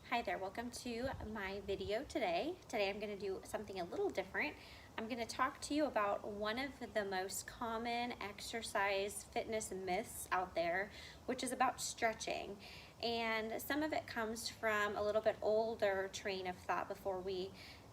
Hi there, welcome to my video today. Today I'm going to do something a little different. I'm going to talk to you about one of the most common exercise fitness myths out there, which is about stretching. And some of it comes from a little bit older train of thought before we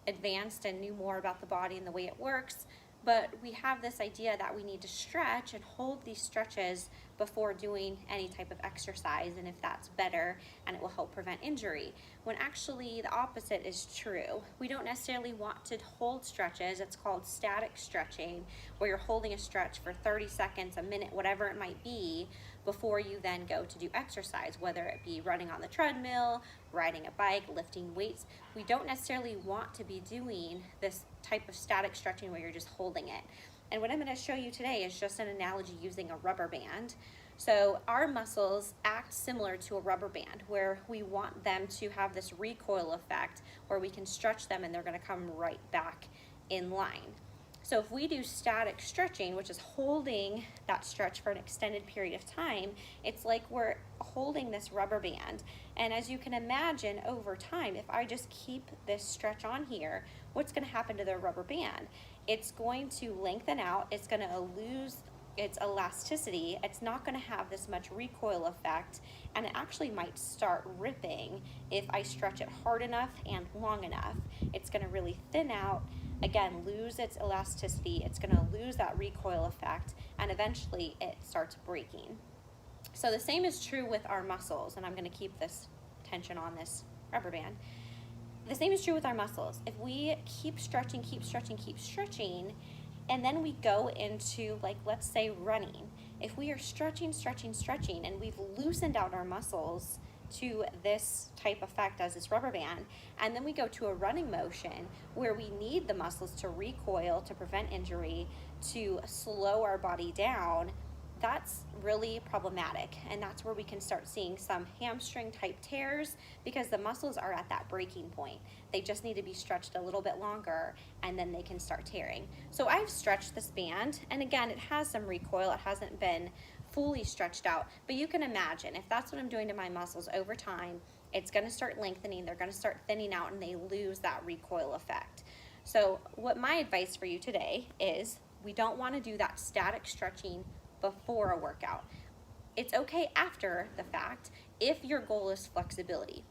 advanced and knew more about the body and the way it works. But we have this idea that we need to stretch and hold these stretches before doing any type of exercise, and if that's better and it will help prevent injury, when actually the opposite is true. We don't necessarily want to hold stretches. It's called static stretching, where you're holding a stretch for 30 seconds, a minute, whatever it might be, before you then go to do exercise, whether it be running on the treadmill, riding a bike, lifting weights. We don't necessarily want to be doing this type of static stretching where you're just holding it. And what I'm going to show you today is just an analogy using a rubber band. So our muscles act similar to a rubber band, where we want them to have this recoil effect where we can stretch them and they're going to come right back in line. So if we do static stretching, which is holding that stretch for an extended period of time, it's like we're holding this rubber band. And as you can imagine, over time, if I just keep this stretch on here, what's going to happen to the rubber band? It's going to lengthen out, it's going to lose its elasticity, it's not going to have this much recoil effect, and it actually might start ripping if I stretch it hard enough and long enough. It's going to really thin out, again, lose its elasticity, it's going to lose that recoil effect, and eventually it starts breaking. So the same is true with our muscles, and I'm going to keep this tension on this rubber band. The same is true with our muscles. If we keep stretching, and then we go into, like, let's say running. If we are stretching, and we've loosened out our muscles to this type effect as this rubber band, and then we go to a running motion where we need the muscles to recoil to prevent injury, to slow our body down, that's really problematic, and that's where we can start seeing some hamstring type tears because the muscles are at that breaking point. They just need to be stretched a little bit longer and then they can start tearing. So I've stretched this band, and again, it has some recoil, it hasn't been fully stretched out, but you can imagine if that's what I'm doing to my muscles over time, it's going to start lengthening, they're going to start thinning out, and they lose that recoil effect. So what my advice for you today is, we don't want to do that static stretching before a workout. It's okay after the fact if your goal is flexibility.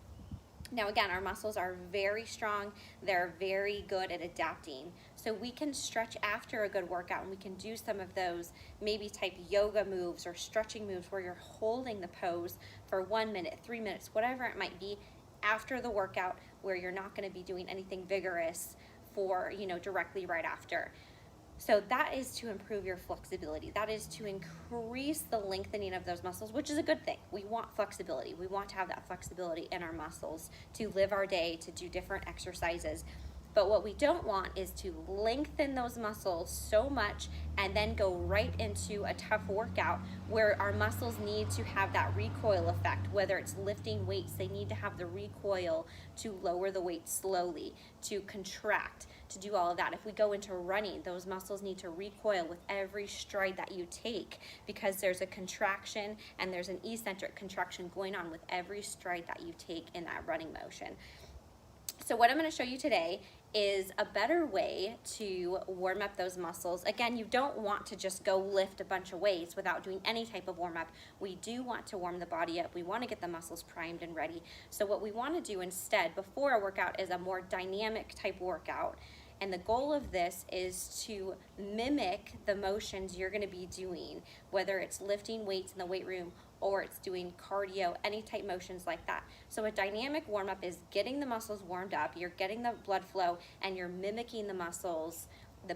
Now again, our muscles are very strong, they're very good at adapting, so we can stretch after a good workout, and we can do some of those maybe type yoga moves or stretching moves where you're holding the pose for 1 minute, 3 minutes, whatever it might be, after the workout, where you're not going to be doing anything vigorous for, directly right after. So that is to improve your flexibility. That is to increase the lengthening of those muscles, which is a good thing. We want flexibility. We want to have that flexibility in our muscles to live our day, to do different exercises. But what we don't want is to lengthen those muscles so much and then go right into a tough workout where our muscles need to have that recoil effect. Whether it's lifting weights, they need to have the recoil to lower the weight slowly, to contract, to do all of that. If we go into running, those muscles need to recoil with every stride that you take, because there's a contraction and there's an eccentric contraction going on with every stride that you take in that running motion. So what I'm going to show you today is a better way to warm up those muscles. Again, you don't want to just go lift a bunch of weights without doing any type of warm up. We do want to warm the body up. We want to get the muscles primed and ready. So what we want to do instead before a workout is a more dynamic type workout. And the goal of this is to mimic the motions you're going to be doing, whether it's lifting weights in the weight room or it's doing cardio, any type motions like that. So a dynamic warm-up is getting the muscles warmed up, you're getting the blood flow, and you're mimicking the muscles,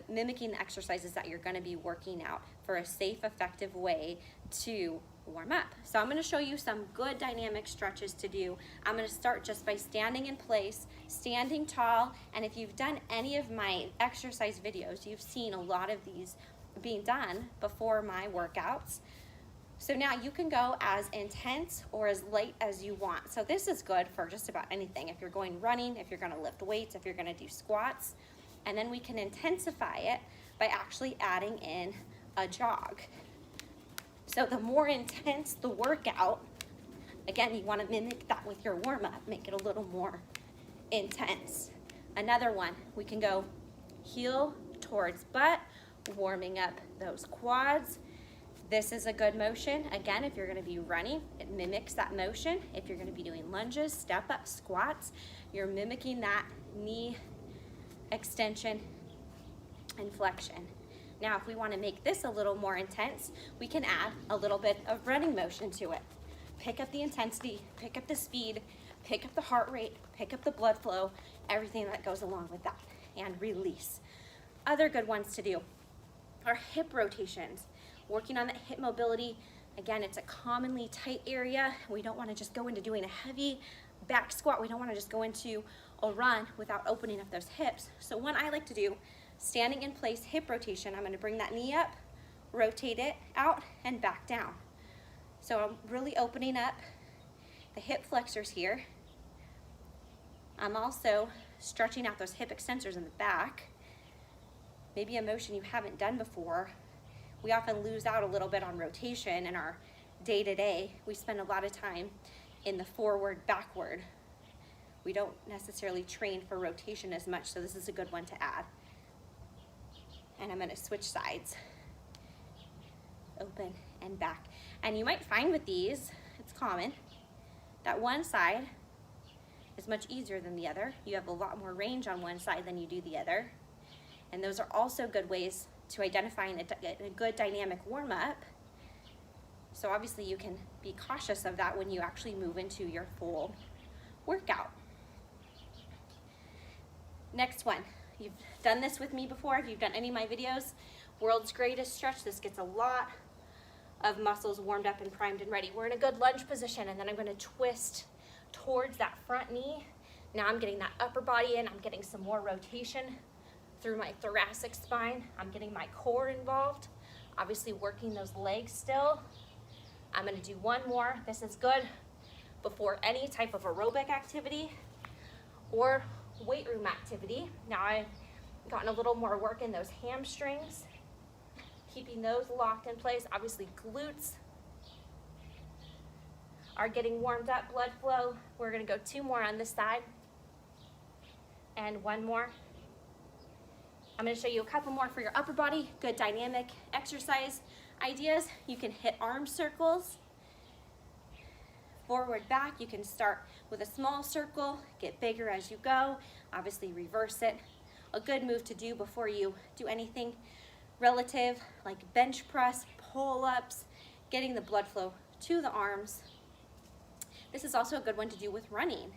mimicking the exercises that you're going to be working out for a safe, effective way to warm up. So I'm going to show you some good dynamic stretches to do. I'm going to start just by standing in place, standing tall, and if you've done any of my exercise videos, you've seen a lot of these being done before my workouts. So now you can go as intense or as light as you want. So this is good for just about anything. If you're going running, if you're going to lift weights, if you're going to do squats, and then we can intensify it by actually adding in a jog. So the more intense the workout, Again, you want to mimic that with your warm-up, make it a little more intense. Another one, we can go heel towards butt, warming up those quads. This is a good motion. Again, if you're going to be running, it mimics that motion. If you're going to be doing lunges, step up, squats, you're mimicking that knee extension and flexion. Now, if we want to make this a little more intense, we can add a little bit of running motion to it. Pick up the intensity, pick up the speed, pick up the heart rate, pick up the blood flow, everything that goes along with that, and release. Other good ones to do are hip rotations, working on that hip mobility. Again, it's a commonly tight area. We don't want to just go into doing a heavy back squat. We don't want to just go into a run without opening up those hips. So one I like to do, standing in place hip rotation. I'm going to bring that knee up, rotate it out, and back down. So I'm really opening up the hip flexors here. I'm also stretching out those hip extensors in the back. Maybe a motion you haven't done before. We often lose out a little bit on rotation in our day-to-day. We spend a lot of time in the forward, backward. We don't necessarily train for rotation as much, so this is a good one to add. And I'm going to switch sides. Open and back. And you might find with these, it's common, that one side is much easier than the other. You have a lot more range on one side than you do the other. And those are also good ways to identifying a good dynamic warm-up. So obviously you can be cautious of that when you actually move into your full workout. Next one, you've done this with me before. If you've done any of my videos, world's greatest stretch. This gets a lot of muscles warmed up and primed and ready. We're in a good lunge position, and then I'm going to twist towards that front knee. Now I'm getting that upper body in. I'm getting some more rotation through my thoracic spine. I'm getting my core involved. Obviously working those legs still. I'm going to do one more. This is good before any type of aerobic activity or weight room activity. Now I've gotten a little more work in those hamstrings, keeping those locked in place. Obviously glutes are getting warmed up, blood flow. We're going to go 2 more on this side and 1 more. I'm going to show you a couple more for your upper body, good dynamic exercise ideas. You can hit arm circles, forward, back. You can start with a small circle, get bigger as you go, obviously reverse it. A good move to do before you do anything relative like bench press, pull-ups, getting the blood flow to the arms. This is also a good one to do with running.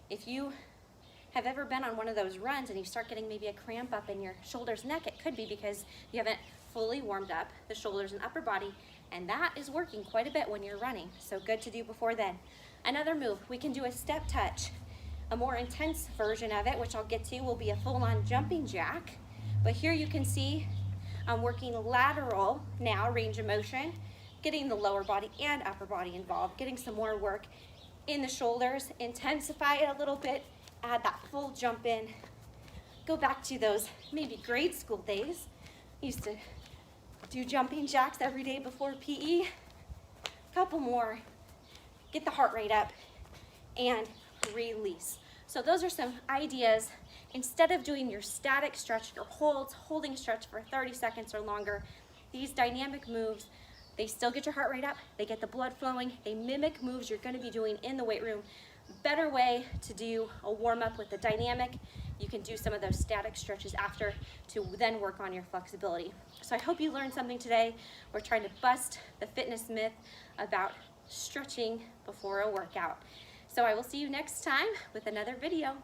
If you have ever been on one of those runs and you start getting maybe a cramp up in your shoulders, neck, it could be because you haven't fully warmed up the shoulders and upper body, and that is working quite a bit when you're running. So good to do before then. Another move, we can do a step touch. A more intense version of it, which I'll get to, will be a full-on jumping jack. But here you can see I'm working lateral now, range of motion, getting the lower body and upper body involved, getting some more work in the shoulders, intensify it a little bit, add that full jump in. Go back to those maybe grade school days. Used to do jumping jacks every day before PE. Couple more, get the heart rate up, and release. So those are some ideas. Instead of doing your static stretch, your holds, holding stretch for 30 seconds or longer, these dynamic moves, they still get your heart rate up, they get the blood flowing, they mimic moves you're going to be doing in the weight room. Better way to do a warm-up with the dynamic. You can do some of those static stretches after to then work on your flexibility. So I hope you learned something today. We're trying to bust the fitness myth about stretching before a workout. So I will see you next time with another video.